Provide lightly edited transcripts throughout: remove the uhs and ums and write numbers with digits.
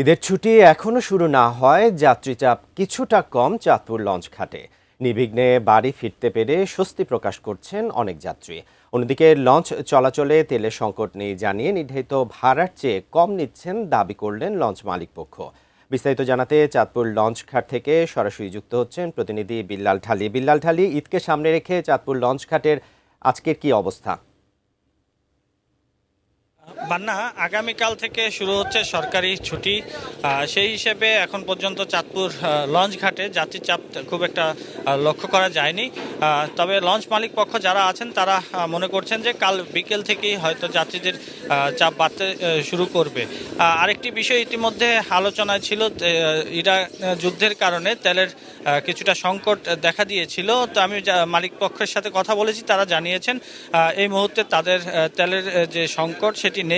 ঈদের ছুটি এখনো শুরু না হয় যাত্রীচাপ কিছুটা কম চাঁদপুর লঞ্চ ঘাটে। নির্বিঘ্নে বাড়ি ফিরতে পেরে স্বস্তি প্রকাশ করছেন অনেক যাত্রী। অন্যদিকে লঞ্চ চলাচলে তেলের সংকট নেই জানিয়ে নির্ধারিত ভাড়ার চেয়ে কম নিচ্ছেন দাবি করলেন লঞ্চ মালিক পক্ষ। বিস্তারিত জানাতে চাঁদপুর লঞ্চ ঘাট থেকে সরাসরি যুক্ত হচ্ছেন প্রতিনিধি বিল্লাল ঢালি। বিল্লাল ঢালি, ঈদকে সামনে রেখে চাঁদপুর লঞ্চ ঘাটের আজকের কি অবস্থা? বান্না, আগামীকাল থেকে শুরু হচ্ছে সরকারি ছুটি। সেই হিসেবে এখন পর্যন্ত চাঁদপুর লঞ্চ ঘাটে যাত্রীর চাপ খুব একটা লক্ষ্য করা যায়নি। তবে লঞ্চ মালিক পক্ষ যারা আছেন তারা মনে করছেন যে কাল বিকেল থেকেই হয়তো যাত্রীদের চাপ বাড়তে শুরু করবে। আরেকটি বিষয় ইতিমধ্যে আলোচনায় ছিল, ইরাক যুদ্ধের কারণে তেলের কিছুটা সংকট দেখা দিয়েছিল। তো আমি মালিক পক্ষের সাথে কথা বলেছি, তারা জানিয়েছেন এই মুহূর্তে তাদের তেলের যে সংকট সেটি নেই।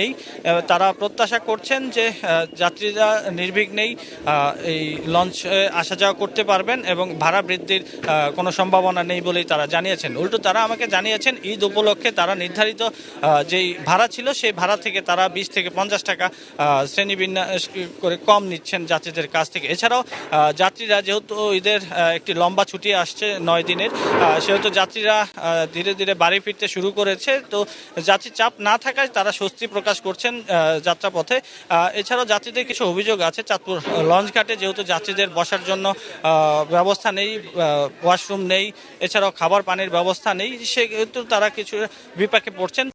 তারা প্রত্যাশা করছেন যে যাত্রীরা নির্বিঘ্নেই এই লঞ্চে আসা যাওয়া করতে পারবেন এবং ভাড়া বৃদ্ধির কোনো সম্ভাবনা নেই বলেই তারা জানিয়েছেন। উল্টো তারা আমাকে জানিয়েছেন ঈদ উপলক্ষে তারা নির্ধারিত যেই ভাড়া ছিল সেই ভাড়া থেকে তারা 20 থেকে 50 টাকা শ্রেণীবিন্যাস করে কম নিচ্ছেন যাত্রীদের কাছ থেকে। এছাড়াও যাত্রীরা যেহেতু ঈদের একটি লম্বা ছুটি আসছে 9 দিনের, সেহেতু যাত্রীরা ধীরে ধীরে বাড়ি ফিরতে শুরু করেছে। তো যাত্রীর চাপ না থাকায় তারা স্বস্তি প্রকাশ করছেন যাত্রাপথে। এছাড়াও যাত্রীদের কিছু অভিযোগ আছে চাঁদপুর লঞ্চ ঘাটে, যেহেতু যাত্রীদের বসার জন্য ব্যবস্থা নেই, ওয়াশরুম নেই, এছাড়াও খাবার পানির ব্যবস্থা নেই, সেহেতু তারা কিছু বিপাকে পড়ছেন।